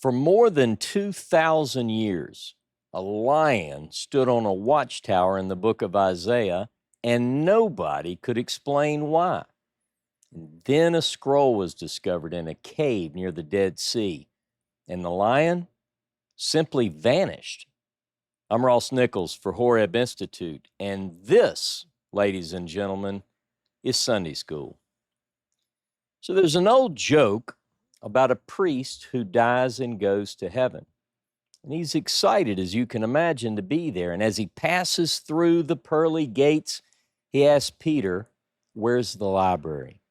For more than 2,000 years, a lion stood on a watchtower in the book of Isaiah, and nobody could explain why. And then a scroll was discovered in a cave near the Dead Sea, and the lion simply vanished. I'm Ross Nichols for Horeb Institute, and this, ladies and gentlemen, is Sunday School. So there's an old joke about a priest who dies and goes to heaven. And he's excited, as you can imagine, to be there. And as he passes through the pearly gates, he asks Peter, "Where's the library?"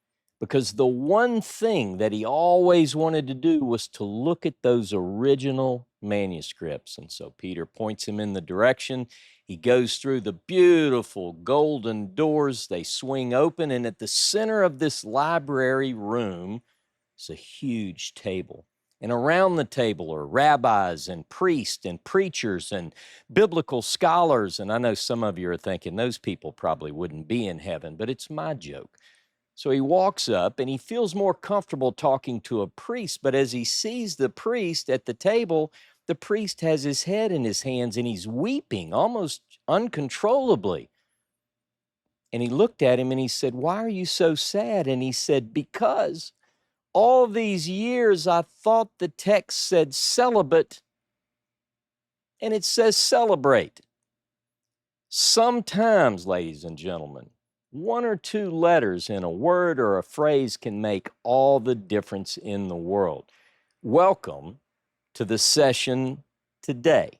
Because the one thing that he always wanted to do was to look at those original manuscripts. And so Peter points him in the direction. He goes through the beautiful golden doors. They swing open, and at the center of this library room is a huge table. And around the table are rabbis and priests and preachers and biblical scholars. And I know some of you are thinking those people probably wouldn't be in heaven, but it's my joke. So he walks up and he feels more comfortable talking to a priest. But as he sees the priest at the table, the priest has his head in his hands and he's weeping almost uncontrollably. And he looked at him and he said, "Why are you so sad?" And he said, "Because all these years I thought the text said celibate, and it says celebrate." Sometimes, ladies and gentlemen, one or two letters in a word or a phrase can make all the difference in the world. Welcome to the session today.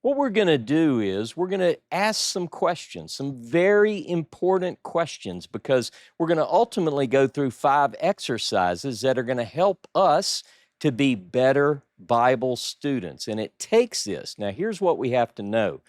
What we're going to do is we're going to ask some questions, some very important questions, because we're going to ultimately go through 5 exercises that are going to help us to be better Bible students. And it takes this. Now, here's what we have to know.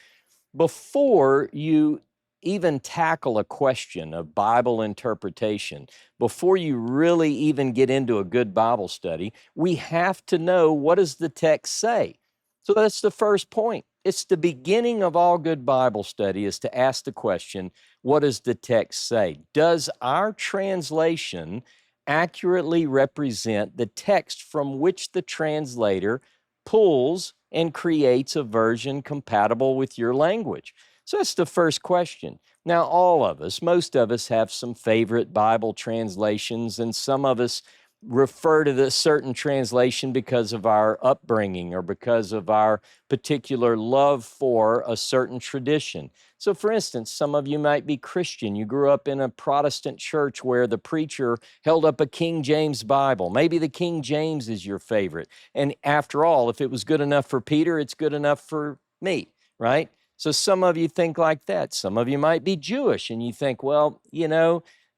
Before you even tackle a question of Bible interpretation, before you really even get into a good Bible study, we have to know, what does the text say? So that's the first point. It's the beginning of all good Bible study, is to ask the question, what does the text say? Does our translation accurately represent the text from which the translator pulls and creates a version compatible with your language? So that's the first question. Now, all of us, most of us have some favorite Bible translations, and some of us refer to this certain translation because of our upbringing or because of our particular love for a certain tradition. So, for instance, some of you might be Christian. You grew up in a Protestant church where the preacher held up a King James Bible. Maybe the King James is your favorite. And after all, if it was good enough for Peter, it's good enough for me, right? So some of you think like that. Some of you might be Jewish and you think, well,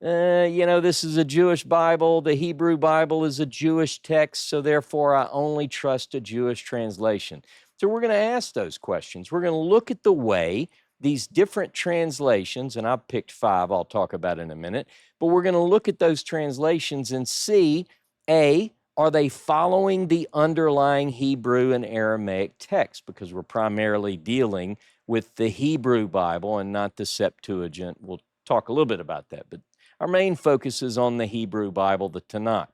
this is a Jewish Bible. The Hebrew Bible is a Jewish text, so therefore I only trust a Jewish translation. So we're going to ask those questions. We're going to look at the way these different translations, and I've picked 5 I'll talk about in a minute, but we're going to look at those translations and see, A, are they following the underlying Hebrew and Aramaic text? Because we're primarily dealing with the Hebrew Bible and not the Septuagint. We'll talk a little bit about that, but our main focus is on the Hebrew Bible, the Tanakh.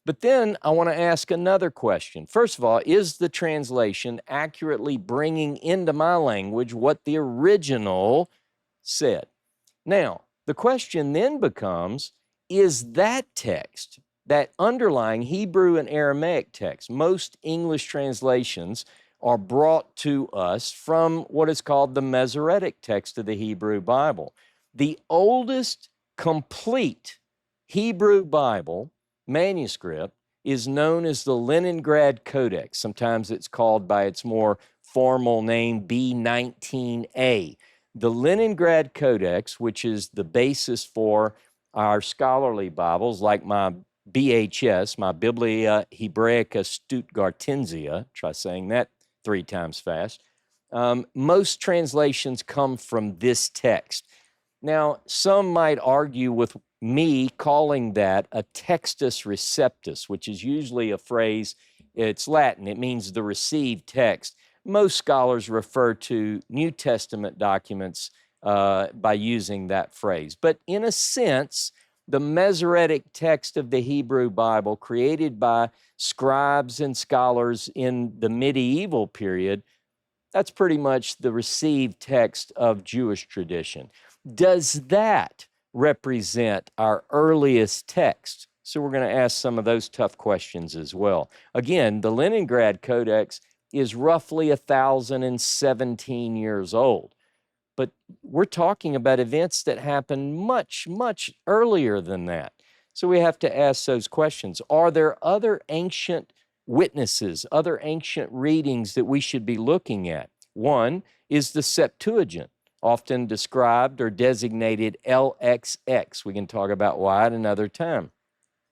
But then I want to ask another question. First of all, is the translation accurately bringing into my language what the original said? Now, the question then becomes, is that text, that underlying Hebrew and Aramaic text, most English translations are brought to us from what is called the Masoretic text of the Hebrew Bible. The oldest complete Hebrew Bible manuscript is known as the Leningrad Codex. Sometimes it's called by its more formal name, B19A. The Leningrad Codex, which is the basis for our scholarly Bibles, like my BHS, my Biblia Hebraica Stuttgartensia, try saying that 3 times fast. Most translations come from this text. Now, some might argue with me calling that a textus receptus, which is usually a phrase, it's Latin, it means the received text. Most scholars refer to New Testament documents by using that phrase. But in a sense, The Masoretic text of the Hebrew Bible, created by scribes and scholars in the medieval period, that's pretty much the received text of Jewish tradition. Does that represent our earliest text? So we're going to ask some of those tough questions as well. Again, the Leningrad Codex is roughly 1,017 years old. But we're talking about events that happened much, much earlier than that. So we have to ask those questions. Are there other ancient witnesses, other ancient readings that we should be looking at? One is the Septuagint, often described or designated LXX. We can talk about why at another time.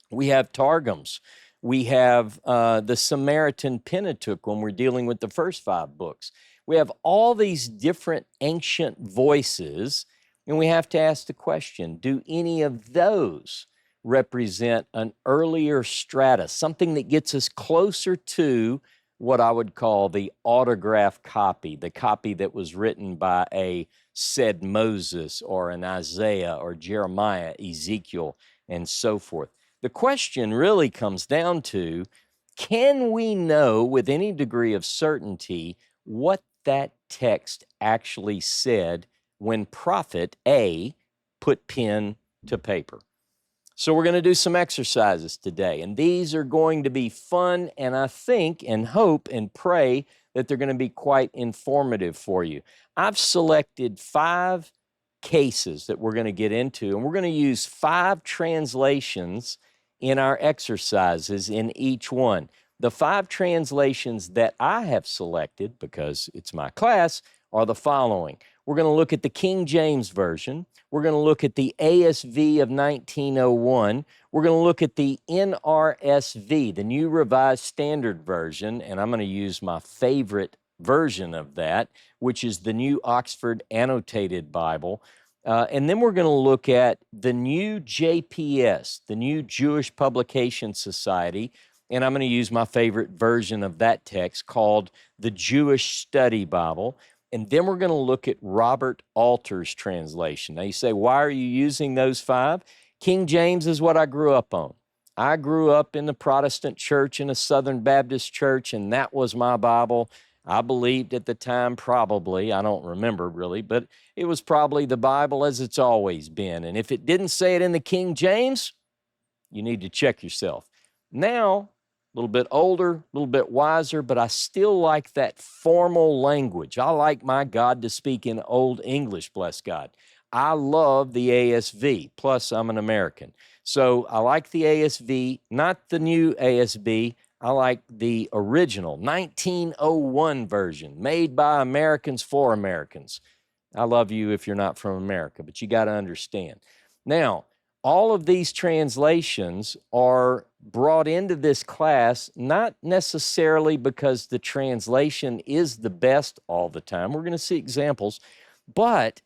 We have Targums. We have the Samaritan Pentateuch when we're dealing with the first 5 books. We have all these different ancient voices, and we have to ask the question, do any of those represent an earlier strata, something that gets us closer to what I would call the autograph copy, the copy that was written by a said Moses or an Isaiah or Jeremiah, Ezekiel, and so forth? The question really comes down to, can we know with any degree of certainty what that text actually said when prophet A put pen to paper? So we're going to do some exercises today, and these are going to be fun, and I think and hope and pray that they're going to be quite informative for you. I've selected 5 cases that we're going to get into, and we're going to use 5 translations in our exercises in each one. The 5 translations that I have selected, because it's my class, are the following. We're going to look at the King James Version. We're going to look at the ASV of 1901. We're going to look at the NRSV, the New Revised Standard Version, and I'm going to use my favorite version of that, which is the New Oxford Annotated Bible. And then we're going to look at the new JPS, the New Jewish Publication Society, and I'm going to use my favorite version of that text called the Jewish Study Bible. And then we're going to look at Robert Alter's translation. Now you say, why are you using those 5? King James is what I grew up on. I grew up in the Protestant church, in a Southern Baptist church, and that was my Bible. I believed at the time, probably, I don't remember really, but it was probably the Bible as it's always been. And if it didn't say it in the King James, you need to check yourself. Now, a little bit older, a little bit wiser, but I still like that formal language. I like my God to speak in Old English, bless God. I love the ASV, plus I'm an American. So I like the ASV, not the new ASB. I like the original 1901 version, made by Americans for Americans. I love you if you're not from America, but you got to understand. Now, all of these translations are brought into this class not necessarily because the translation is the best all the time. We're going to see examples, but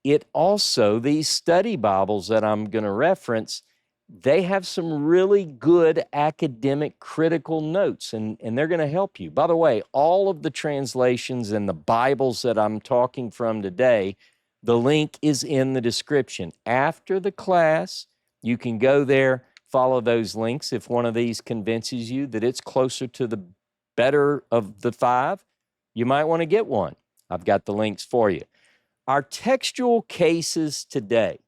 it also, these study Bibles that I'm going to reference, they have some really good academic critical notes, and they're going to help you. By the way, all of the translations and the Bibles that I'm talking from today, the link is in the description. After the class, you can go there, follow those links. If one of these convinces you that it's closer to the better of the 5, you might want to get one. I've got the links for you. Our textual cases today.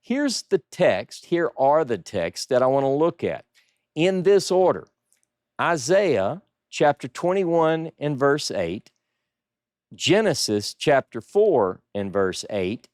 Here's the text. Here are the texts that I want to look at in this order. Isaiah chapter 21 and verse 8, Genesis chapter 4 and verse 8,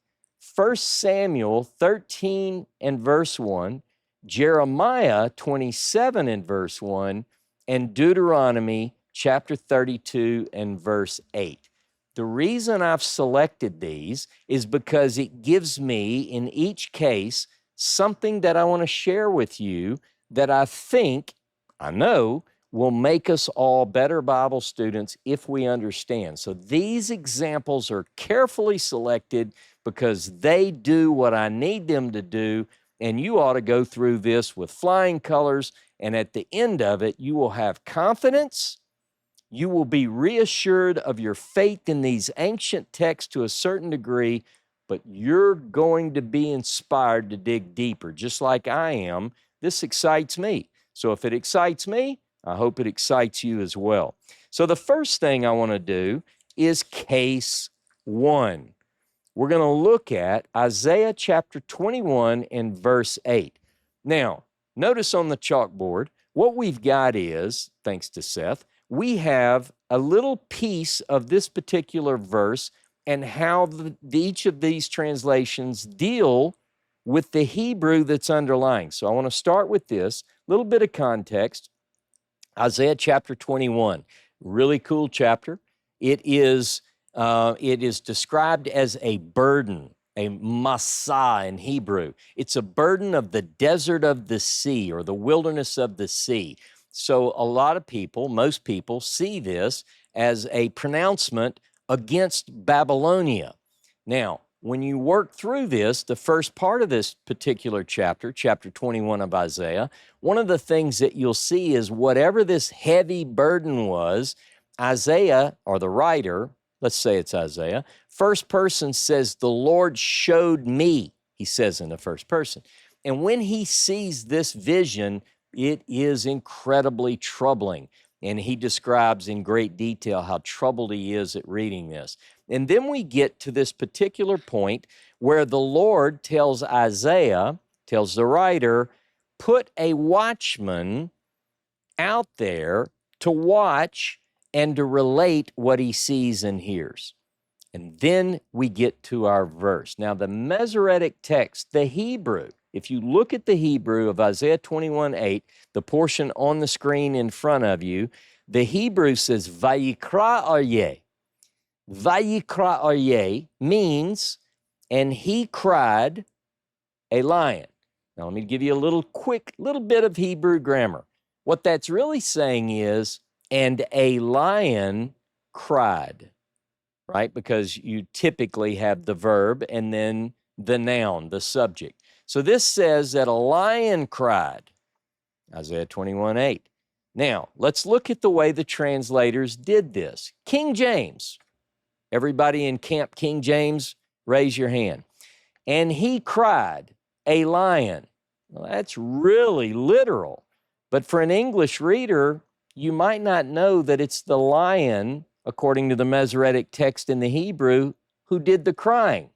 1 Samuel 13 and verse 1, Jeremiah 27 and verse 1, and Deuteronomy chapter 32 and verse 8. The reason I've selected these is because it gives me, in each case, something that I want to share with you that I think, I know, will make us all better Bible students if we understand. So these examples are carefully selected because they do what I need them to do, and you ought to go through this with flying colors, and at the end of it, you will have confidence. You will be reassured of your faith in these ancient texts to a certain degree, but you're going to be inspired to dig deeper, just like I am. This excites me. So if it excites me, I hope it excites you as well. So the first thing I want to do is case one. We're going to look at Isaiah chapter 21 and verse 8. Now, notice on the chalkboard, what we've got is, thanks to Seth, we have a little piece of this particular verse and how each of these translations deal with the Hebrew that's underlying. So I want to start with this little bit of context. Isaiah chapter 21, really cool chapter. It is described as a burden, a masa in Hebrew. It's a burden of the desert of the sea or the wilderness of the sea. So a lot of people, most people, see this as a pronouncement against Babylonia. Now, when you work through this, the first part of this particular chapter, chapter 21 of Isaiah, one of the things that you'll see is whatever this heavy burden was, Isaiah, or the writer, let's say it's Isaiah, first person says, the Lord showed me, he says in the first person. And when he sees this vision, it is incredibly troubling. And he describes in great detail how troubled he is at reading this. And then we get to this particular point where the Lord tells Isaiah, tells the writer, put a watchman out there to watch and to relate what he sees and hears. And then we get to our verse. Now, the Masoretic text, the Hebrew, if you look at the Hebrew of Isaiah 21:8, the portion on the screen in front of you, the Hebrew says, Vayikra aryeh. Vayikra aryeh means, and he cried, a lion. Now, let me give you a little bit of Hebrew grammar. What that's really saying is, and a lion cried, right? Because you typically have the verb and then the noun, the subject. So this says that a lion cried, Isaiah 21:8. Now, let's look at the way the translators did this. King James, everybody in Camp King James, raise your hand. And he cried, a lion. Well, that's really literal. But for an English reader, you might not know that it's the lion, according to the Masoretic text in the Hebrew, who did the crying.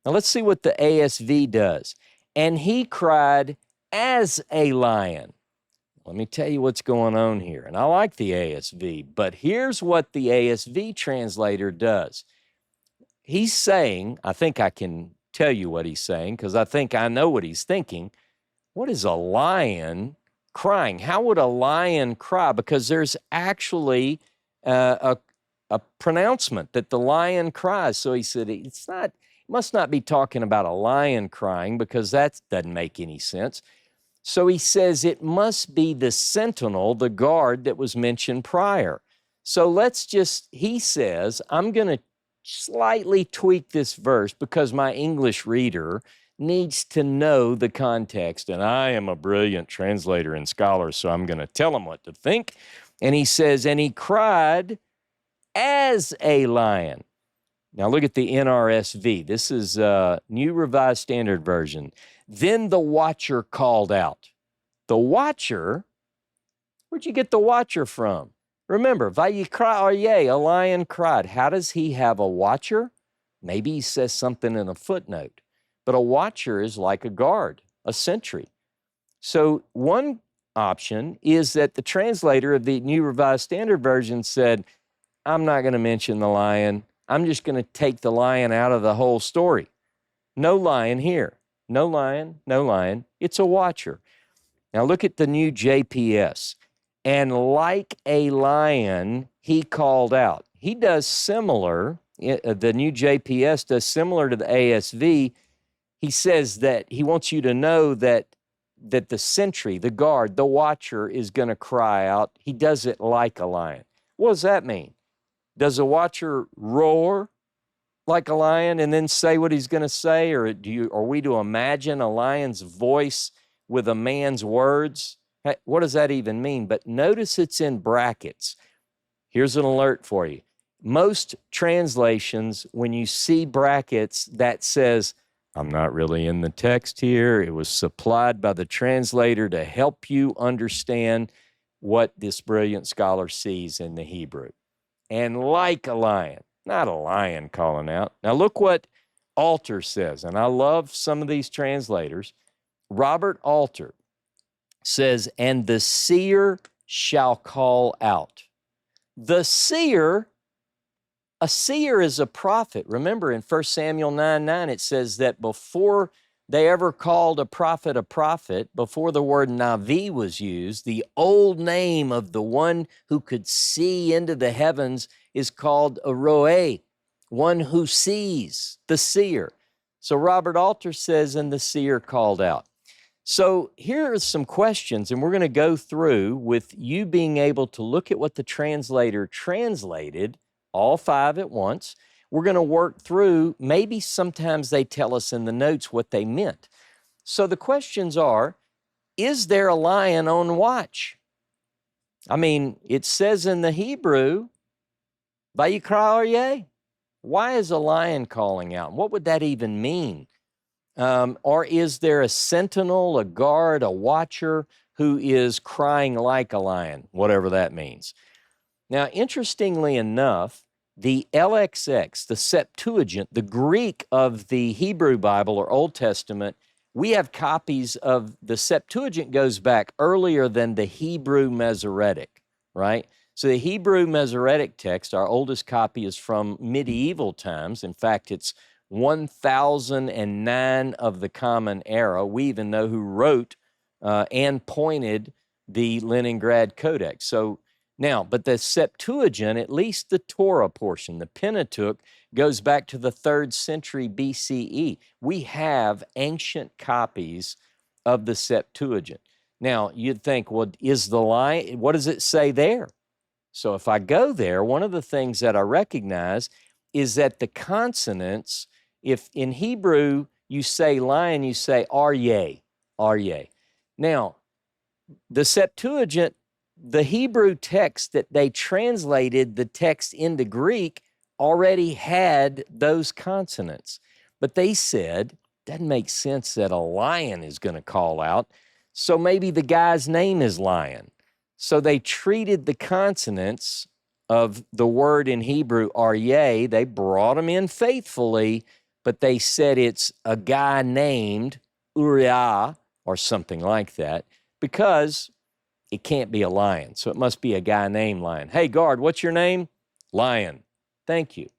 Now let's see what the ASV does. And he cried as a lion. Let me tell you what's going on here. And I like the ASV, but here's what the ASV translator does. He's saying, I think I can tell you what he's saying because I think I know what he's thinking. What is a lion crying? How would a lion cry? Because there's actually a pronouncement that the lion cries. So he said, must not be talking about a lion crying because that doesn't make any sense. So he says it must be the sentinel, the guard that was mentioned prior. So he says, I'm going to slightly tweak this verse because my English reader needs to know the context. And I am a brilliant translator and scholar, so I'm going to tell him what to think. And he says, and he cried as a lion. Now look at the NRSV. This is New Revised Standard Version. Then the watcher called out. The watcher, where'd you get the watcher from? Remember, Vayikra aryeh, a lion cried. How does he have a watcher? Maybe he says something in a footnote. But a watcher is like a guard, a sentry. So one option is that the translator of the New Revised Standard Version said, I'm not going to mention the lion. I'm just going to take the lion out of the whole story. No lion here. No lion, no lion. It's a watcher. Now look at the new JPS. And like a lion, he called out. He does similar, the new JPS does similar to the ASV. He says that he wants you to know that the sentry, the guard, the watcher is going to cry out. He does it like a lion. What does that mean? Does a watcher roar like a lion and then say what he's going to say? Or are we to imagine a lion's voice with a man's words? What does that even mean? But notice it's in brackets. Here's an alert for you. most translations, when you see brackets that says, I'm not really in the text here, it was supplied by the translator to help you understand what this brilliant scholar sees in the Hebrew. And like a lion, not a lion calling out. Now look what Alter says, and I love some of these translators. Robert Alter says, and the seer shall call out. The seer, a seer is a prophet. Remember in 1 Samuel 9:9, it says that before they ever called a prophet, before the word Navi was used, the old name of the one who could see into the heavens is called a roe, one who sees, the seer. So Robert Alter says, and the seer called out. So here are some questions, and we're going to go through with you being able to look at what the translator translated, all 5 at once. We're going to work through, maybe sometimes they tell us in the notes what they meant. So the questions are, is there a lion on watch? I mean, it says in the Hebrew, Vayikra Aryeh. Why is a lion calling out? What would that even mean? Or is there a sentinel, a guard, a watcher who is crying like a lion, whatever that means? Now, interestingly enough, the LXX, the Septuagint, the Greek of the Hebrew Bible or Old Testament, we have copies of the Septuagint goes back earlier than the Hebrew Masoretic, right? So the Hebrew Masoretic text, our oldest copy, is from medieval times. In fact, it's 1009 of the Common Era. We even know who wrote and pointed the Leningrad Codex. So now, but the Septuagint, at least the Torah portion, the Pentateuch, goes back to the 3rd century BCE. We have ancient copies of the Septuagint. Now, you'd think, well, is the lion, what does it say there? So if I go there, one of the things that I recognize is that the consonants, if in Hebrew you say lion, you say aryeh, aryeh. Now, the Septuagint, the Hebrew text that they translated the text into Greek already had those consonants. But they said, doesn't make sense that a lion is going to call out, so maybe the guy's name is Lion. So they treated the consonants of the word in Hebrew, aryeh, they brought them in faithfully, but they said it's a guy named Uriah or something like that, because it can't be a lion. So it must be a guy named Lion. Hey, guard, what's your name? Lion. Thank you.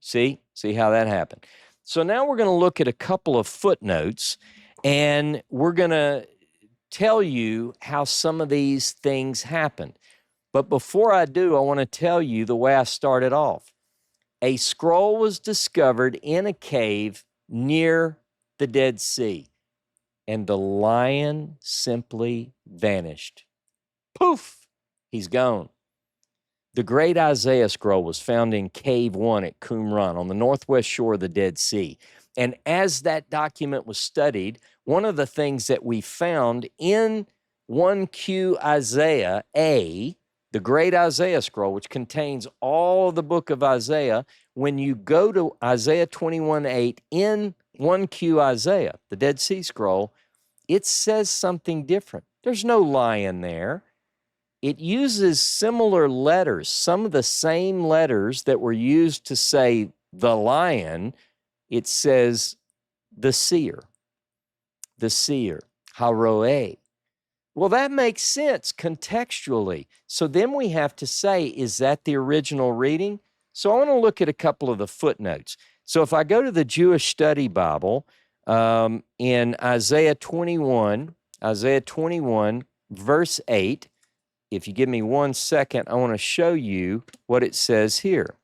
See how that happened. So now we're going to look at a couple of footnotes, and we're going to tell you how some of these things happened. But before I do, I want to tell you the way I started off. A scroll was discovered in a cave near the Dead Sea, and the lion simply vanished. Poof, he's gone. The great Isaiah scroll was found in Cave 1 at Qumran on the northwest shore of the Dead Sea. And as that document was studied, one of the things that we found in 1Q Isaiah A, the great Isaiah scroll, which contains all of the book of Isaiah, when you go to Isaiah 21:8 in 1Q Isaiah, the Dead Sea Scroll, it says something different. There's no lion there. It uses similar letters, some of the same letters that were used to say the lion. It says the seer, haroe. Well, that makes sense contextually. So then we have to say, is that the original reading? So I want to look at a couple of the footnotes. So if I go to the Jewish Study Bible in Isaiah 21, verse 8, if you give me 1 second, I want to show you what it says here.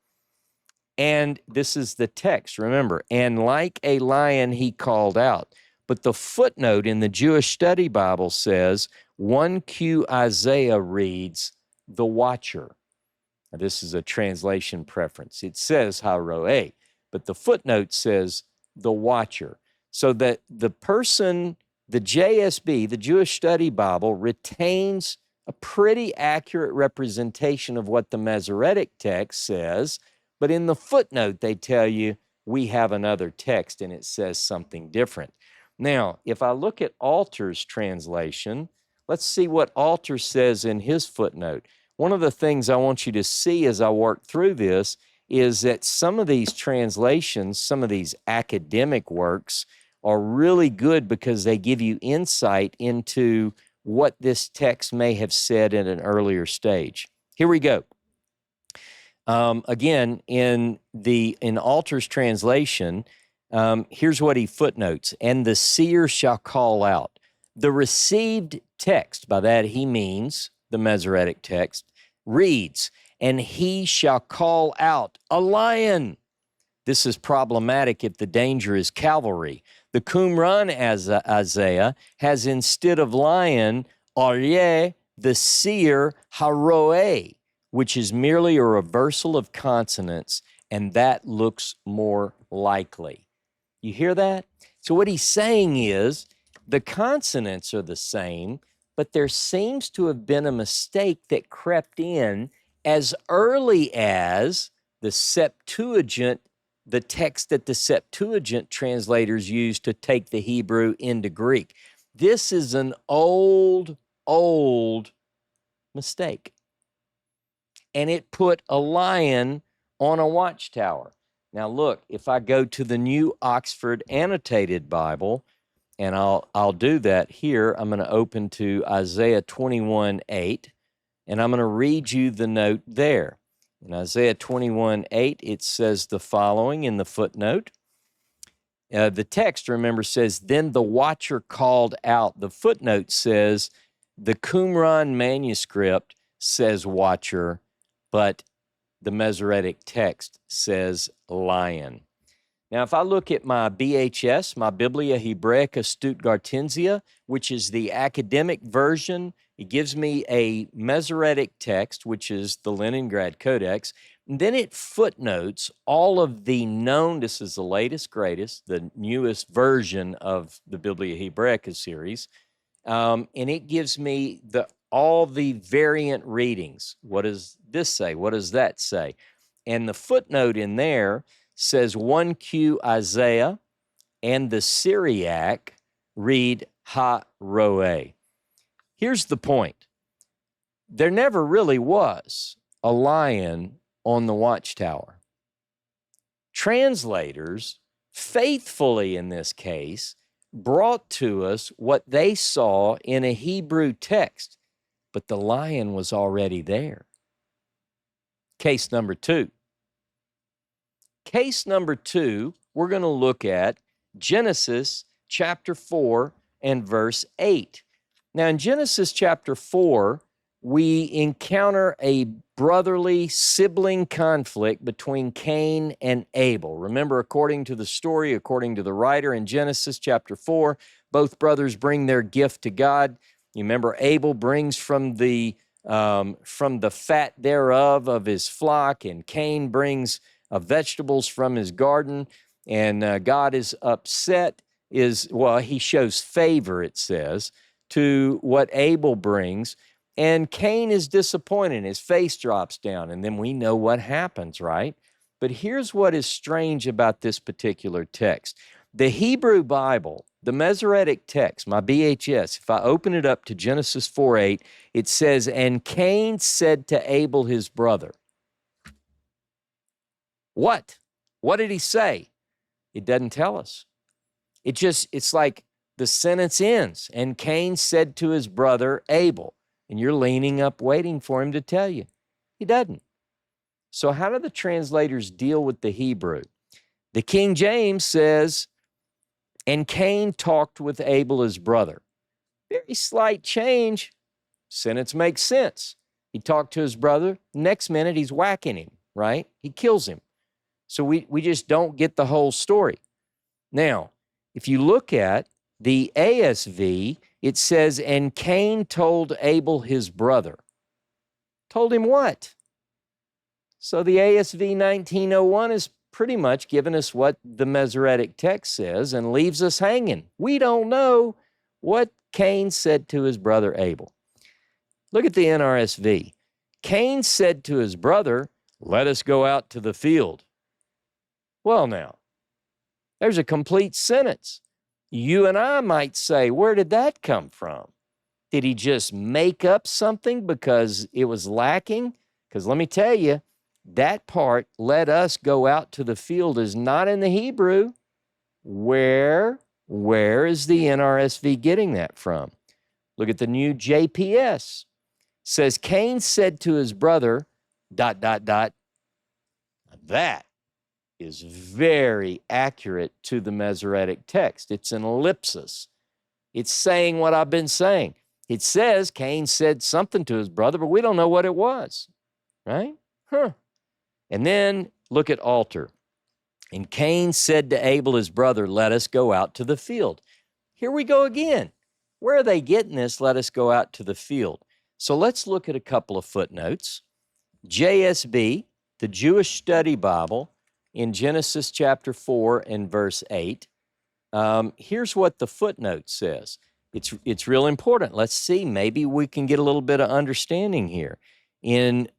And this is the text, remember, and like a lion he called out. But the footnote in the Jewish Study Bible says 1Q Isaiah reads, the watcher. Now, this is a translation preference. It says haroe, but the footnote says the watcher. So that the person, the JSB, the Jewish Study Bible, retains a pretty accurate representation of what the Masoretic text says, but in the footnote they tell you we have another text and it says something different. Now, if I look at Alter's translation, let's see what Alter says in his footnote. One of the things I want you to see as I work through this is that some of these translations, some of these academic works, are really good because they give you insight into what this text may have said at an earlier stage. Here we go. Again, in Alter's translation, here's what he footnotes: "And the seer shall call out." The received text, by that he means the Masoretic text, reads, "And he shall call out a lion." This is problematic if the danger is cavalry. The Qumran Isaiah has, instead of lion, aryeh, the seer, haroeh, which is merely a reversal of consonants, and that looks more likely. You hear that? So what he's saying is the consonants are the same, but there seems to have been a mistake that crept in as early as the Septuagint, the text that the Septuagint translators used to take the Hebrew into Greek. This is an old mistake. And it put a lion on a watchtower. Now look, if I go to the New Oxford Annotated Bible, and I'll do that here, I'm going to open to Isaiah 21:8, and I'm going to read you the note there. In Isaiah 21:8, it says the following in the footnote. The text, remember, says, "Then the watcher called out." The footnote says the Qumran manuscript says watcher, but the Masoretic text says lion. Now, if I look at my BHS, my Biblia Hebraica Stuttgartensia, which is the academic version, it gives me a Masoretic text, which is the Leningrad Codex, and then it footnotes all of the known, this is the latest, greatest, the newest version of the Biblia Hebraica series, and it gives me all the variant readings. What does this say? What does that say? And the footnote in there says 1Q Isaiah and the Syriac read ha-roeh. Here's the point. There never really was a lion on the watchtower. Translators, faithfully in this case, brought to us what they saw in a Hebrew text, but the lion was already there. Case number two. Case number two, we're going to look at Genesis chapter 4 and verse 8. Now, in Genesis chapter 4, we encounter a brotherly sibling conflict between Cain and Abel. Remember, according to the story, according to the writer in Genesis chapter 4, both brothers bring their gift to God. You remember Abel brings from the fat thereof of his flock, and Cain brings vegetables from his garden, and God is upset, he shows favor, it says, to what Abel brings, and Cain is disappointed. His face drops down, and then we know what happens, right? But here's what is strange about this particular text. The Hebrew Bible, the Masoretic text, my BHS, if I open it up to Genesis 4:8, it says, "And Cain said to Abel his brother." What? What did he say? It doesn't tell us. It's like the sentence ends, "And Cain said to his brother Abel," and you're leaning up waiting for him to tell you. He doesn't. So how do the translators deal with the Hebrew? The King James says, "And Cain talked with Abel his brother." Very slight change. Sentence makes sense. He talked to his brother. Next minute, he's whacking him, right? He kills him. So we just don't get the whole story. Now, if you look at the ASV, it says, "And Cain told Abel his brother." Told him what? So the ASV 1901 is pretty much giving us what the Masoretic text says and leaves us hanging. We don't know what Cain said to his brother Abel. Look at the NRSV. Cain said to his brother, "Let us go out to the field." Well, now, there's a complete sentence. You and I might say, where did that come from? Did he just make up something because it was lacking? Because let me tell you, that part, "let us go out to the field," is not in the Hebrew. Where is the NRSV getting that from? Look at the new JPS. It says, Cain said to his brother, ... That is very accurate to the Masoretic text. It's an ellipsis. It's saying what I've been saying. It says Cain said something to his brother, but we don't know what it was, right? And then look at altar. And Cain said to Abel, his brother, "Let us go out to the field." Here we go again. Where are they getting this, "let us go out to the field"? So let's look at a couple of footnotes. JSB, the Jewish Study Bible, in Genesis chapter 4 and verse 8. Here's what the footnote says. It's real important. Let's see, maybe we can get a little bit of understanding here. In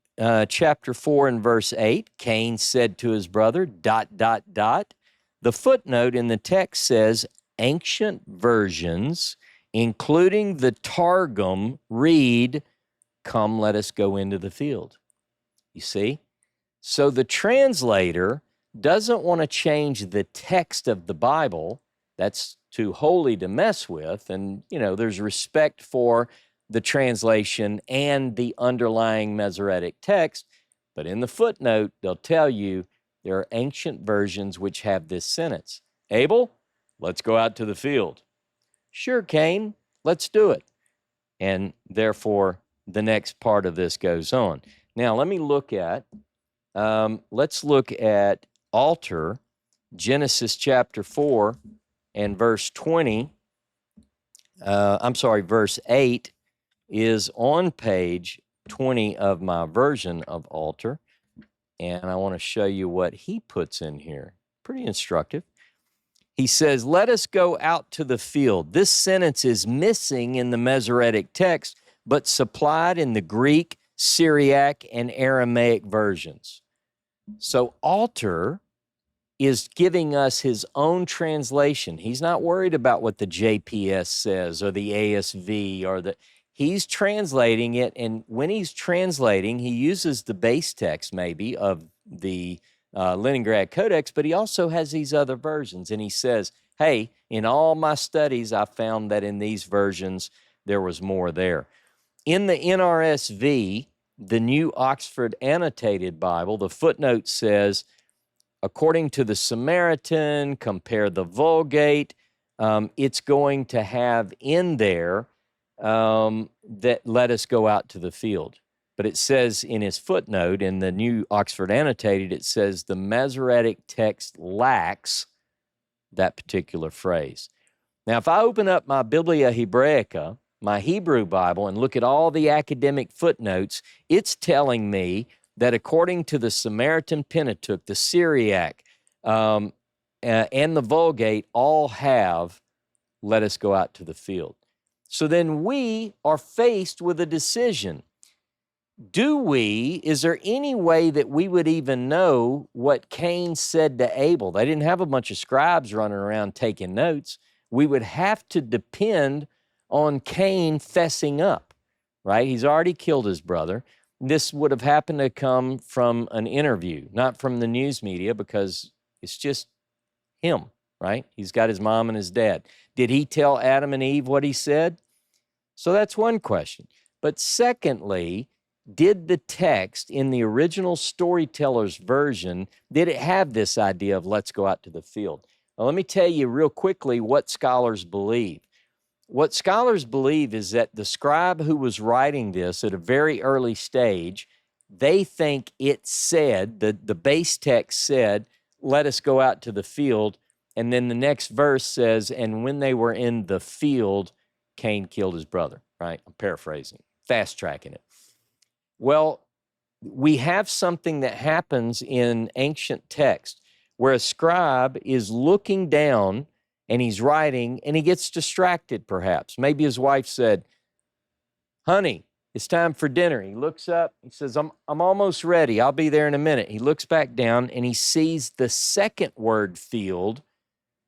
chapter 4 and verse 8, Cain said to his brother, ... The footnote in the text says, ancient versions, including the Targum, read, "Come, let us go into the field." You see? So the translator doesn't want to change the text of the Bible. That's too holy to mess with. And, there's respect for the translation and the underlying Masoretic text. But in the footnote, they'll tell you there are ancient versions which have this sentence: "Abel, let's go out to the field." "Sure, Cain, let's do it." And therefore, the next part of this goes on. Now, let's look at altar, Genesis chapter 4 and verse 20. Verse 8 is on page 20 of my version of altar. And I want to show you what he puts in here. Pretty instructive. He says, "Let us go out to the field." This sentence is missing in the Masoretic text, but supplied in the Greek, Syriac, and Aramaic versions. So altar is giving us his own translation. He's not worried about what the JPS says or the ASV he's translating it, and when he's translating, he uses the base text maybe of the Leningrad Codex, but he also has these other versions, and he says, hey, in all my studies, I found that in these versions, there was more there. In the NRSV, the New Oxford Annotated Bible, the footnote says, according to the Samaritan, compare the Vulgate, it's going to have in there that "let us go out to the field." But it says in his footnote, in the New Oxford Annotated, it says the Masoretic text lacks that particular phrase. Now, if I open up my Biblia Hebraica, my Hebrew Bible, and look at all the academic footnotes, it's telling me that according to the Samaritan Pentateuch, the Syriac, and the Vulgate all have "let us go out to the field." So then we are faced with a decision. Is there any way that we would even know what Cain said to Abel? They didn't have a bunch of scribes running around taking notes. We would have to depend on Cain fessing up, right? He's already killed his brother. This would have happened to come from an interview, not from the news media, because it's just him, right? He's got his mom and his dad. Did he tell Adam and Eve what he said? So that's one question. But secondly, did the text in the original storyteller's version, did it have this idea of "let's go out to the field"? Now, let me tell you real quickly what scholars believe. What scholars believe is that the scribe who was writing this at a very early stage, they think it said, the base text said, "let us go out to the field," and then the next verse says, "and when they were in the field, Cain killed his brother," right? I'm paraphrasing, fast-tracking it. Well, we have something that happens in ancient text where a scribe is looking down and he's writing and he gets distracted perhaps. Maybe his wife said, "Honey, It's time for dinner. He looks up, he says, I'm almost ready. I'll be there in a minute. He looks back down and he sees the second word field,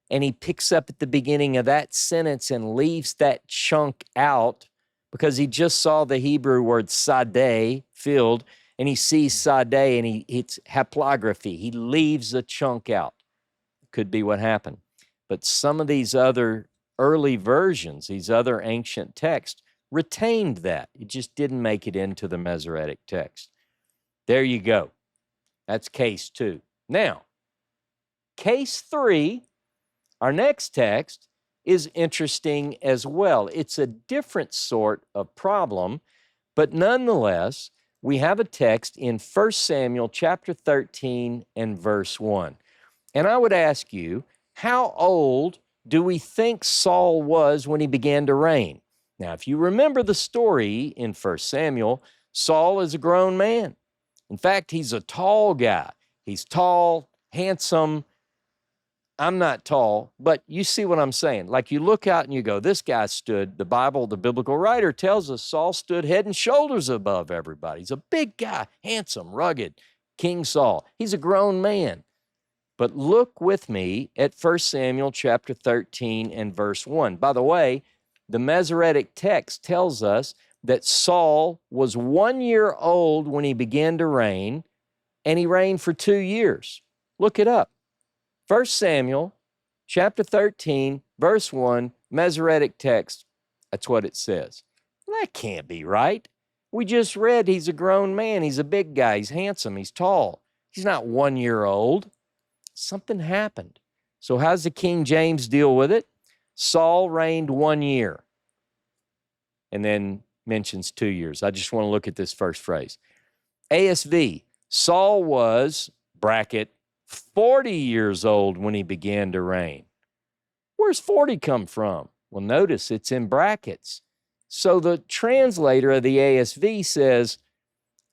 and he picks up at the beginning of that sentence and leaves that chunk out because he just saw the Hebrew word sadeh filled, and he sees sadeh and it's haplography. He leaves a chunk out. Could be what happened. But some of these other early versions, these other ancient texts, retained that. It just didn't make it into the Masoretic text. There you go. That's case 2. Now, case 3, our next text, is interesting as well. It's a different sort of problem, but nonetheless, we have a text in 1 Samuel chapter 13 and verse 1. And I would ask you, how old do we think Saul was when he began to reign? Now, if you remember the story in 1 Samuel, Saul is a grown man. In fact, he's a tall guy. He's tall, handsome. I'm not tall, but you see what I'm saying. Like you look out and you go, this guy stood, the Bible, the biblical writer tells us Saul stood head and shoulders above everybody. He's a big guy, handsome, rugged, King Saul. He's a grown man. But look with me at 1 Samuel chapter 13 and verse 1. By the way, the Masoretic text tells us that Saul was 1 year old when he began to reign, and he reigned for 2 years. Look it up. 1 Samuel chapter 13, verse 1, Masoretic text, that's what it says. Well, that can't be right. We just read he's a grown man. He's a big guy. He's handsome. He's tall. He's not 1 year old. Something happened. So how does the King James deal with it? Saul reigned 1 year, and then mentions 2 years. I just want to look at this first phrase. ASV, Saul was, bracket, 40 years old when he began to reign. Where's 40 come from? Well, notice it's in brackets. So the translator of the ASV says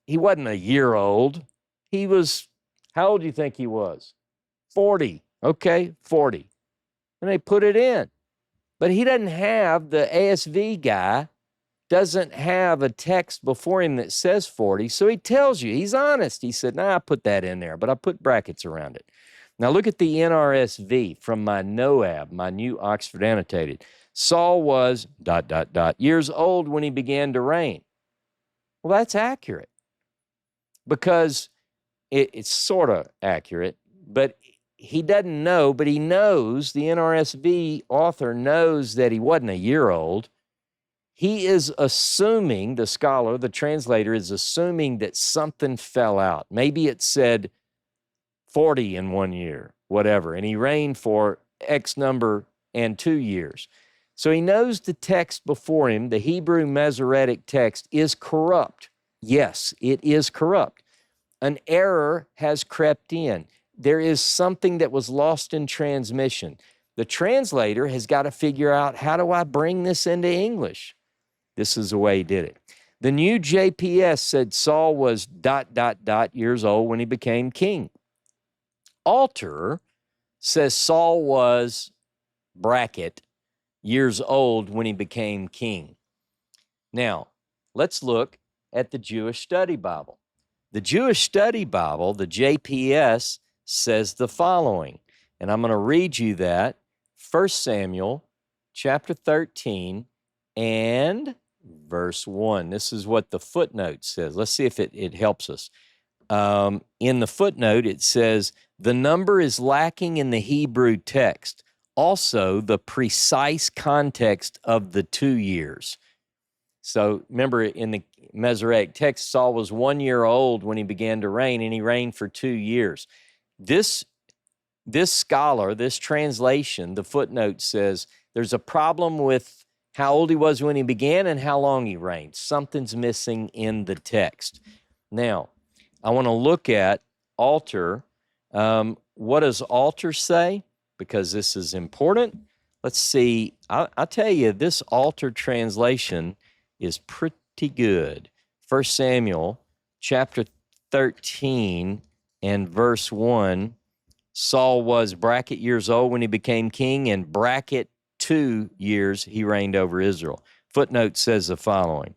he wasn't a year old. He was, how old do you think he was? 40. Okay, 40. And they put it in. But he doesn't have, the ASV guy doesn't have a text before him that says 40. So he tells you, he's honest. He said, I put that in there, but I put brackets around it. Now look at the NRSV from my NOAB, my New Oxford Annotated. Saul was ... years old when he began to reign. Well, that's accurate because it's sort of accurate, but he doesn't know, but he knows, the NRSV author knows that he wasn't a year old. He is assuming, the scholar, the translator is assuming that something fell out. Maybe it said 40 in 1 year, whatever, and he reigned for X number and 2 years. So he knows the text before him, the Hebrew Masoretic text, is corrupt. Yes, it is corrupt. An error has crept in. There is something that was lost in transmission. The translator has got to figure out, how do I bring this into English? This is the way he did it. The new JPS said Saul was ... years old when he became king. Alter says Saul was, bracket, years old when he became king. Now, let's look at the Jewish Study Bible. The Jewish Study Bible, the JPS, says the following, and I'm going to read you that, 1 Samuel chapter 13 and verse 1. This is what the footnote says. Let's see if it helps us. In the footnote, it says, the number is lacking in the Hebrew text. Also, the precise context of the 2 years. So remember, in the Masoretic text, Saul was 1 year old when he began to reign, and he reigned for 2 years. This scholar, this translation, the footnote says there's a problem with how old he was when he began and how long he reigned. Something's missing in the text. Now, I want to look at Alter. What does Alter say? Because this is important. Let's see. I'll tell you, this Alter translation is pretty good. 1 Samuel chapter 13 and verse 1, Saul was, bracket, years old when he became king, and bracket, 2 years he reigned over Israel. Footnote says the following.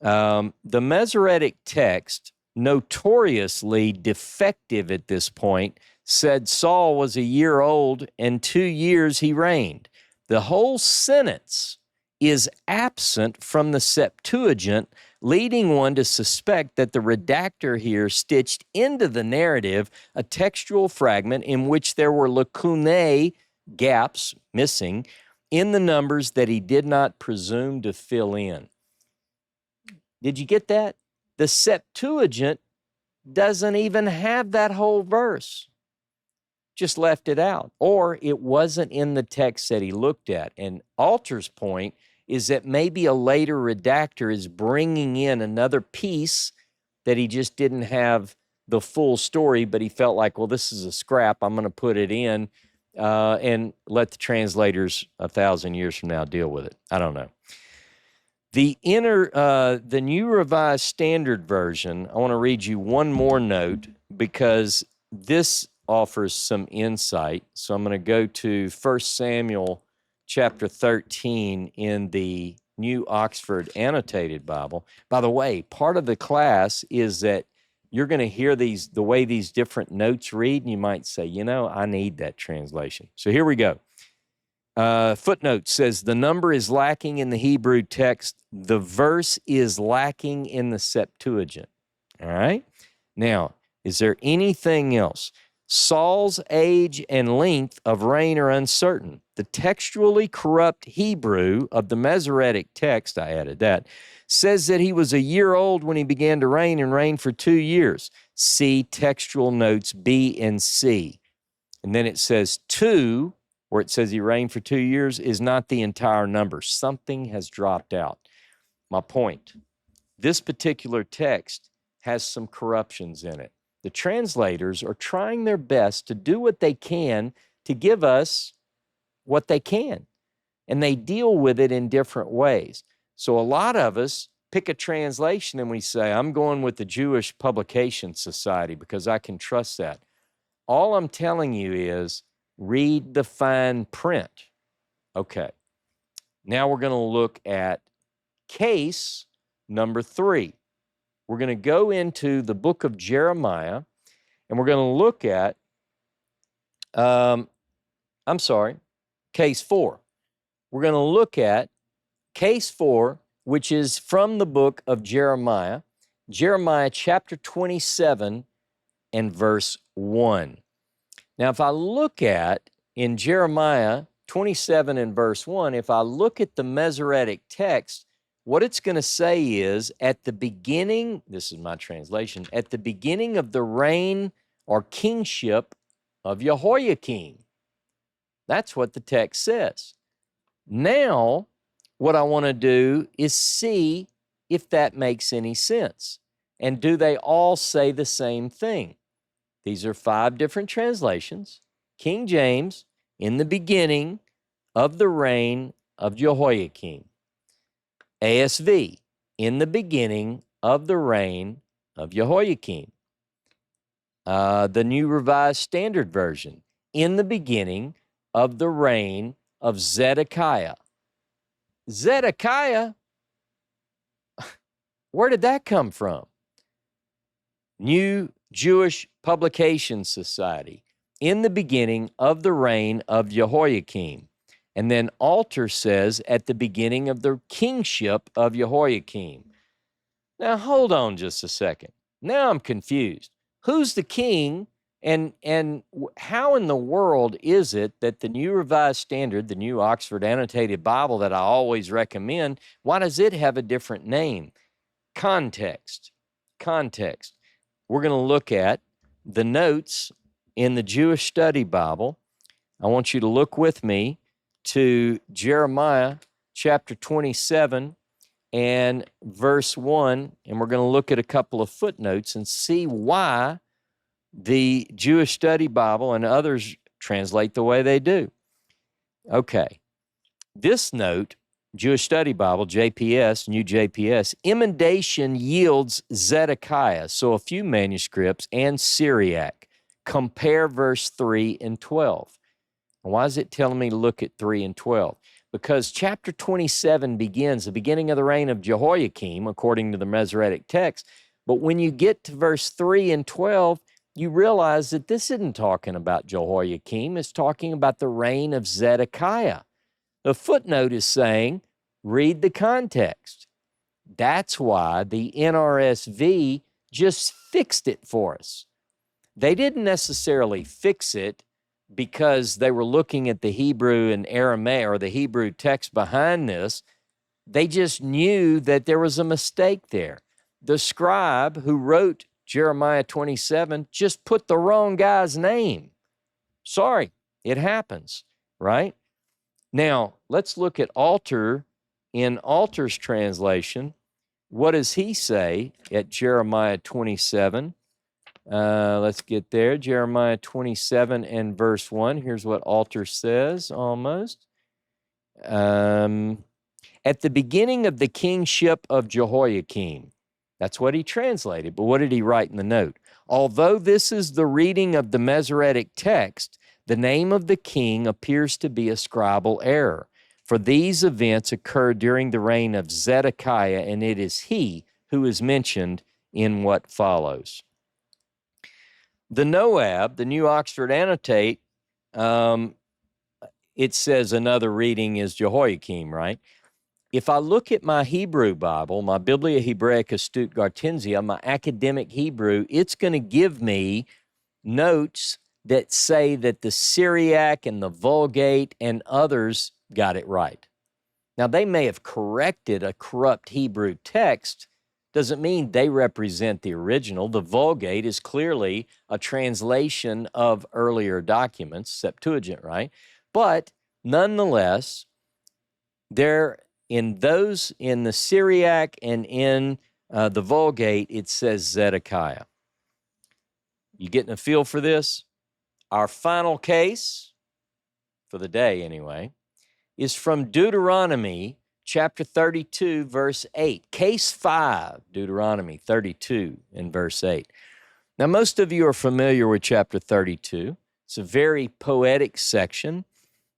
The Masoretic text, notoriously defective at this point, said Saul was a year old and 2 years he reigned. The whole sentence is absent from the Septuagint, leading one to suspect that the redactor here stitched into the narrative a textual fragment in which there were lacunae, gaps, missing, in the numbers that he did not presume to fill in. Did you get that? The Septuagint doesn't even have that whole verse. Just left it out. Or it wasn't in the text that he looked at. And Alter's point is that maybe a later redactor is bringing in another piece that he just didn't have the full story, but he felt like, well, this is a scrap. I'm going to put it in and let the translators 1,000 years from now deal with it. I don't know. The New Revised Standard Version, I want to read you one more note because this offers some insight. So I'm going to go to 1 Samuel chapter 13 in the New Oxford Annotated Bible. By the way, part of the class is that you're going to hear the way these different notes read, and you might say, you know, I need that translation. So here we go. Footnote says the number is lacking in the Hebrew text. The verse is lacking in the Septuagint. All right? Now, is there anything else? Saul's age and length of reign are uncertain. The textually corrupt Hebrew of the Masoretic text, I added that, says that he was a year old when he began to reign and reigned for 2 years. See textual notes B and C. And then it says 2, where it says he reigned for 2 years, is not the entire number. Something has dropped out. My point, this particular text has some corruptions in it. The translators are trying their best to do what they can to give us what they can, and they deal with it in different ways. So a lot of us pick a translation and we say, I'm going with the Jewish Publication Society because I can trust that. All I'm telling you is read the fine print. Okay, now we're going to look at case number 3. We're going to go into the book of Jeremiah, and we're going to look at, case 4. We're going to look at case 4, which is from the book of Jeremiah, Jeremiah chapter 27 and verse 1. Now, if I look at, in Jeremiah 27 and verse 1, if I look at the Masoretic text, what it's going to say is, at the beginning, this is my translation, at the beginning of the reign or kingship of Jehoiakim. That's what the text says. Now, what I want to do is see if that makes any sense. And do they all say the same thing? These are 5 different translations. King James, in the beginning of the reign of Jehoiakim. ASV, in the beginning of the reign of Jehoiakim. The New Revised Standard Version, in the beginning of the reign of Zedekiah. Zedekiah? Where did that come from? New Jewish Publication Society, in the beginning of the reign of Jehoiakim. And then Alter says, at the beginning of the kingship of Jehoiakim. Now, hold on just a second. Now I'm confused. Who's the king, and how in the world is it that the New Revised Standard, the New Oxford Annotated Bible that I always recommend, why does it have a different name? Context. Context. We're going to look at the notes in the Jewish Study Bible. I want you to look with me to Jeremiah chapter 27 and verse 1, and we're going to look at a couple of footnotes and see why the Jewish Study Bible and others translate the way they do. Okay, this note, Jewish Study Bible, JPS, New JPS, emendation yields Zedekiah, so a few manuscripts, and Syriac. Compare verse 3 and 12. Why is it telling me to look at 3 and 12? Because chapter 27 begins the beginning of the reign of Jehoiakim, according to the Masoretic text. But when you get to verse 3 and 12, you realize that this isn't talking about Jehoiakim. It's talking about the reign of Zedekiah. The footnote is saying, read the context. That's why the NRSV just fixed it for us. They didn't necessarily fix it because they were looking at the Hebrew and Aramaic or the Hebrew text behind this. They just knew that there was a mistake there. The scribe who wrote Jeremiah 27 just put the wrong guy's name. Sorry, it happens, right? Now, let's look at Alter. In Alter's translation, what does he say at Jeremiah 27? Let's get there. Jeremiah 27 and verse 1. Here's what Alter says almost. At the beginning of the kingship of Jehoiakim. That's what he translated, but what did he write in the note? Although this is the reading of the Masoretic text, the name of the king appears to be a scribal error. For these events occurred during the reign of Zedekiah, and it is he who is mentioned in what follows. The Noab, the New Oxford Annotate, it says another reading is Jehoiakim, right? If I look at my Hebrew Bible, my Biblia Hebraica Stuttgartensia, my academic Hebrew, it's going to give me notes that say that the Syriac and the Vulgate and others got it right. Now, they may have corrected a corrupt Hebrew text. Doesn't mean they represent the original. The Vulgate is clearly a translation of earlier documents, Septuagint, right? But nonetheless, there in the Syriac and in the Vulgate, it says Zedekiah. You getting a feel for this? Our final case, for the day anyway, is from Deuteronomy chapter 32, verse 8. Case 5, Deuteronomy 32 and verse 8. Now, most of you are familiar with chapter 32. It's a very poetic section.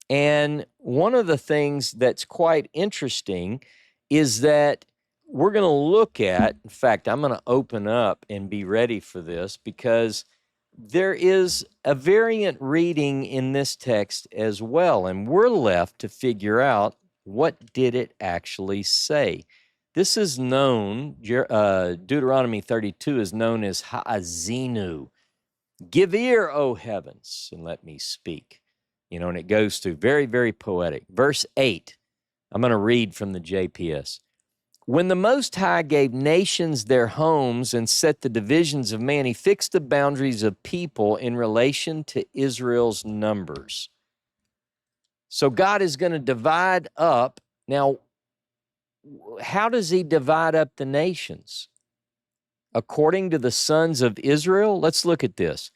And one of the things that's quite interesting is that we're going to look at, in fact, I'm going to open up and be ready for this because there is a variant reading in this text as well, and we're left to figure out what did it actually say. This is known, Deuteronomy 32 is known as Ha'azinu. Give ear, O heavens, and let me speak. And it goes through very, very poetic. Verse 8, I'm going to read from the JPS. When the Most High gave nations their homes and set the divisions of man, he fixed the boundaries of people in relation to Israel's numbers. So God is going to divide up. Now, how does he divide up the nations? According to the sons of Israel? Let's look at this.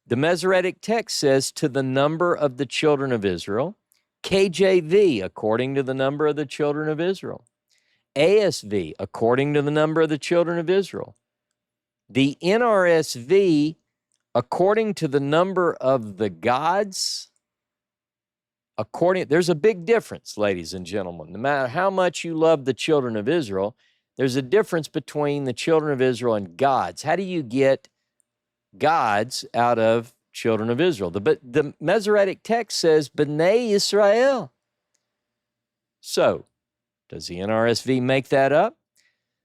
The Masoretic text says, to the number of the children of Israel. KJV, according to the number of the children of Israel. ASV, according to the number of the children of Israel. The NRSV, according to the number of the gods. There's a big difference, ladies and gentlemen. No matter how much you love the children of Israel, there's a difference between the children of Israel and gods. How do you get gods out of children of Israel? The Masoretic text says, B'nai Israel. So, does the NRSV make that up?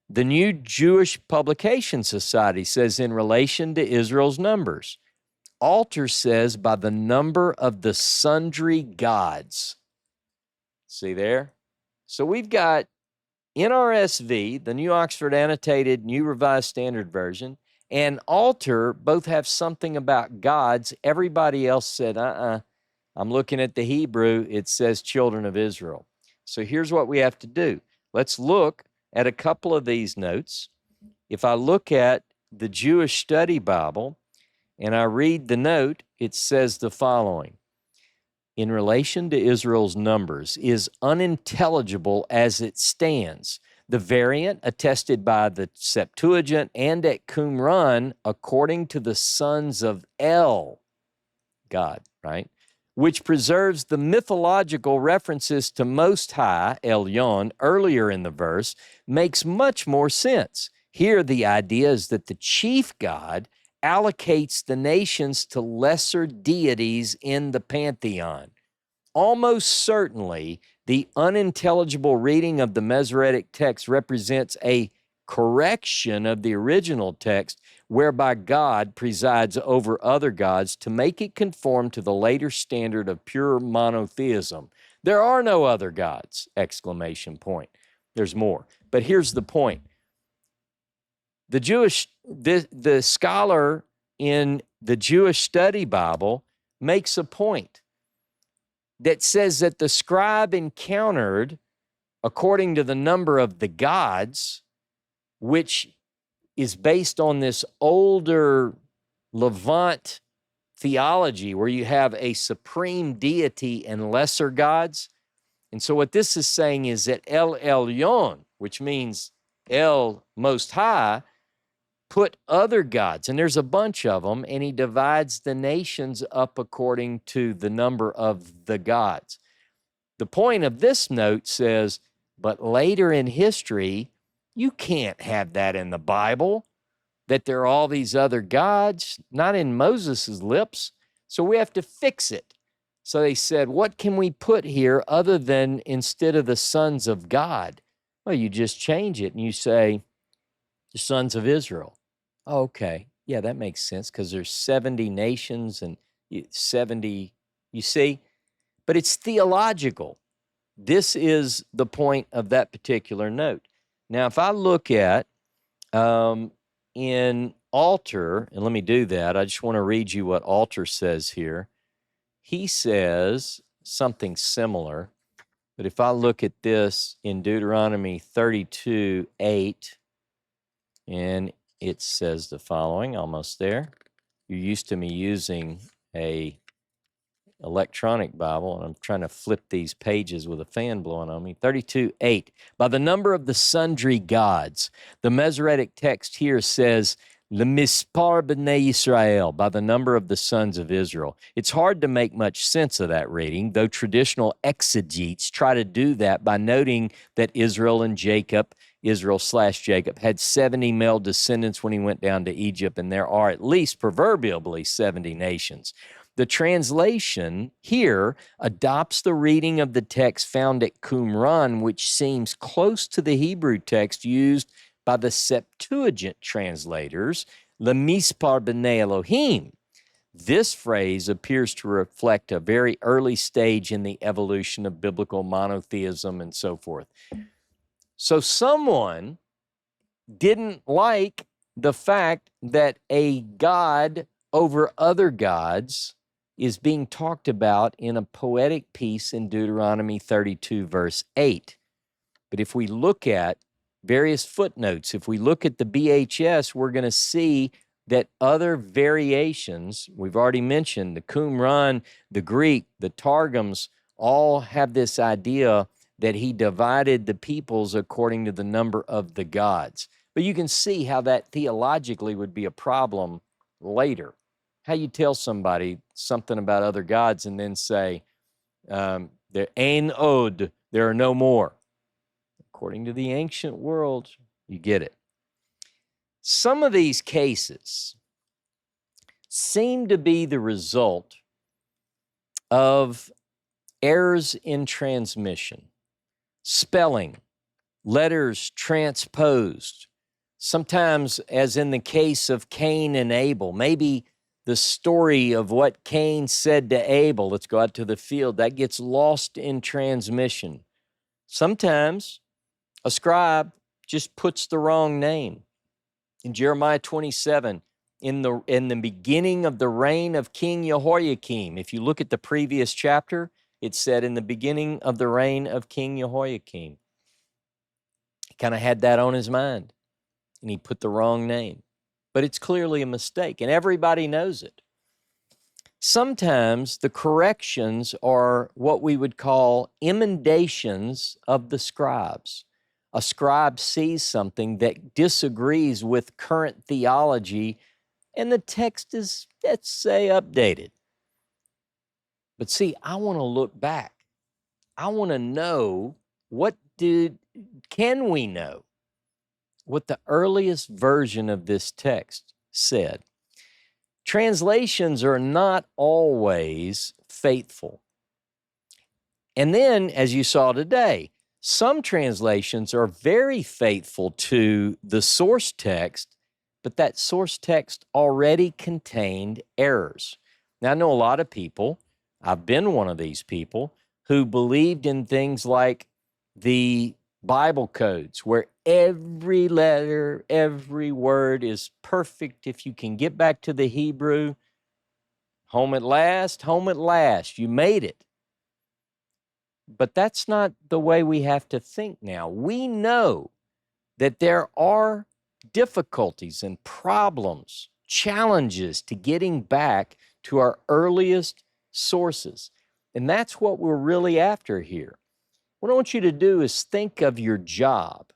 The New Jewish Publication Society says in relation to Israel's numbers. Alter says by the number of the sundry gods. See there? So we've got NRSV, the New Oxford Annotated, New Revised Standard Version, and Alter both have something about gods. Everybody else said, I'm looking at the Hebrew, it says children of Israel. So here's what we have to do. Let's look at a couple of these notes. If I look at the Jewish Study Bible and I read the note, it says the following. In relation to Israel's numbers is unintelligible as it stands. The variant attested by the Septuagint and at Qumran according to the sons of El, God, right? which preserves the mythological references to Most High, Elyon, earlier in the verse, makes much more sense. Here, the idea is that the chief God allocates the nations to lesser deities in the pantheon. Almost certainly, the unintelligible reading of the Masoretic text represents a correction of the original text, whereby God presides over other gods to make it conform to the later standard of pure monotheism. There are no other gods! Exclamation point. There's more. But here's the point. The scholar in the Jewish Study Bible makes a point that says that the scribe encountered, according to the number of the gods, which is based on this older Levant theology where you have a supreme deity and lesser gods. And so what this is saying is that El Elyon, which means El Most High, put other gods, and there's a bunch of them, and he divides the nations up according to the number of the gods. The point of this note says, but later in history, you can't have that in the Bible, that there are all these other gods, not in Moses' lips, so we have to fix it. So they said, what can we put here other than instead of the sons of God? Well, you just change it and you say, the sons of Israel. Oh, okay, yeah, that makes sense because there's 70 nations and 70, you see? But it's theological. This is the point of that particular note. Now, if I look at in Alter, and let me do that, I just want to read you what Alter says here. He says something similar, but if I look at this in Deuteronomy 32:8, and it says the following, almost there. You're used to me using a electronic Bible, and I'm trying to flip these pages with a fan blowing on me. 32:8. By the number of the sundry gods, the Masoretic text here says, Le mispar b'nei Yisrael, by the number of the sons of Israel. It's hard to make much sense of that reading, though traditional exegetes try to do that by noting that Israel/Jacob, had 70 male descendants when he went down to Egypt, and there are at least proverbially 70 nations. The translation here adopts the reading of the text found at Qumran, which seems close to the Hebrew text used by the Septuagint translators, Le mispar b'nei Elohim. This phrase appears to reflect a very early stage in the evolution of biblical monotheism and so forth. So someone didn't like the fact that a god over other gods is being talked about in a poetic piece in Deuteronomy 32, verse 8. But if we look at various footnotes, if we look at the BHS, we're going to see that other variations, we've already mentioned, the Qumran, the Greek, the Targums, all have this idea that he divided the peoples according to the number of the gods. But you can see how that theologically would be a problem later. How you tell somebody something about other gods and then say, there ain od, there are no more. According to the ancient world, you get it. Some of these cases seem to be the result of errors in transmission, spelling, letters transposed. Sometimes, as in the case of Cain and Abel, maybe the story of what Cain said to Abel, let's go out to the field, that gets lost in transmission. Sometimes a scribe just puts the wrong name. In Jeremiah 27, in the beginning of the reign of King Jehoiakim, if you look at the previous chapter, it said in the beginning of the reign of King Jehoiakim. He kind of had that on his mind, and he put the wrong name. But it's clearly a mistake, and everybody knows it. Sometimes the corrections are what we would call emendations of the scribes. A scribe sees something that disagrees with current theology, and the text is, let's say, updated. But see, I want to look back. I want to know can we know what the earliest version of this text said? Translations are not always faithful. And then, as you saw today, some translations are very faithful to the source text, but that source text already contained errors. Now, I know a lot of people, I've been one of these people, who believed in things like the Bible codes, where every letter, every word is perfect. If you can get back to the Hebrew, home at last, you made it. But that's not the way we have to think now. We know that there are difficulties and problems, challenges to getting back to our earliest sources. And that's what we're really after here. What I want you to do is think of your job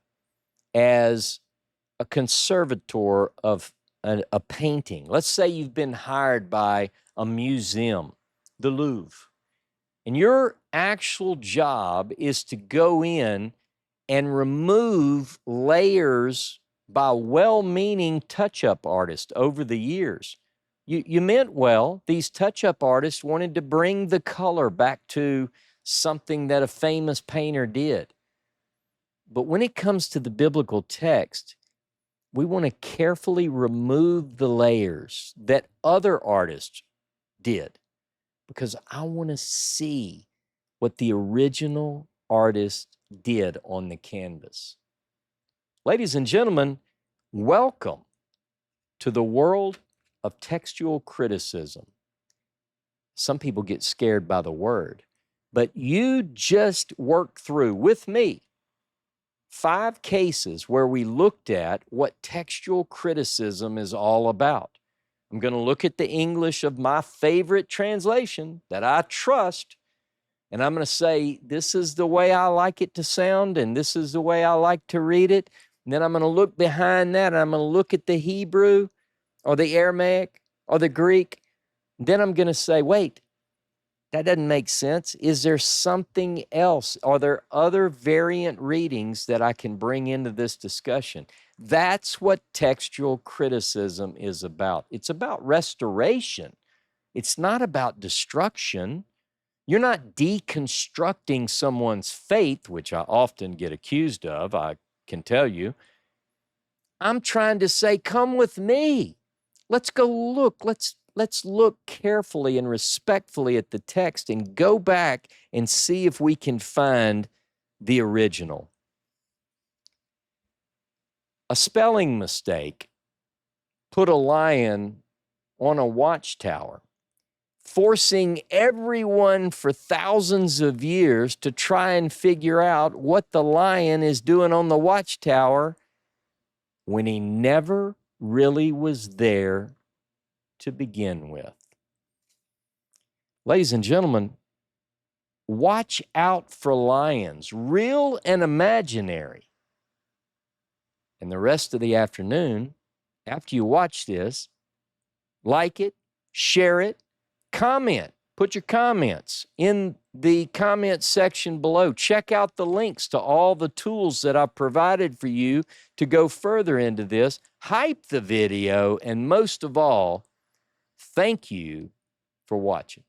as a conservator of a painting. Let's say you've been hired by a museum, the Louvre, and your actual job is to go in and remove layers by well-meaning touch-up artists over the years. You meant well. These touch-up artists wanted to bring the color back to something that a famous painter did. But when it comes to the biblical text, we want to carefully remove the layers that other artists did, because I want to see what the original artist did on the canvas. Ladies and gentlemen, welcome to the world of textual criticism. Some people get scared by the word, but you just worked through with me 5 cases where we looked at what textual criticism is all about. I'm going to look at the English of my favorite translation that I trust, and I'm going to say, this is the way I like it to sound, and this is the way I like to read it. And then I'm going to look behind that, and I'm going to look at the Hebrew or the Aramaic or the Greek. Then I'm going to say, wait, that doesn't make sense. Is there something else? Are there other variant readings that I can bring into this discussion? That's what textual criticism is about. It's about restoration. It's not about destruction. You're not deconstructing someone's faith, which I often get accused of, I can tell you. I'm trying to say, come with me. Let's go look. Let's look carefully and respectfully at the text and go back and see if we can find the original. A spelling mistake put a lion on a watchtower, forcing everyone for thousands of years to try and figure out what the lion is doing on the watchtower when he never really was there to begin with. Ladies and gentlemen, watch out for lions, real and imaginary. And the rest of the afternoon, after you watch this, like it, share it, comment. Put your comments in the comment section below. Check out the links to all the tools that I've provided for you to go further into this. Hype the video, and most of all, thank you for watching.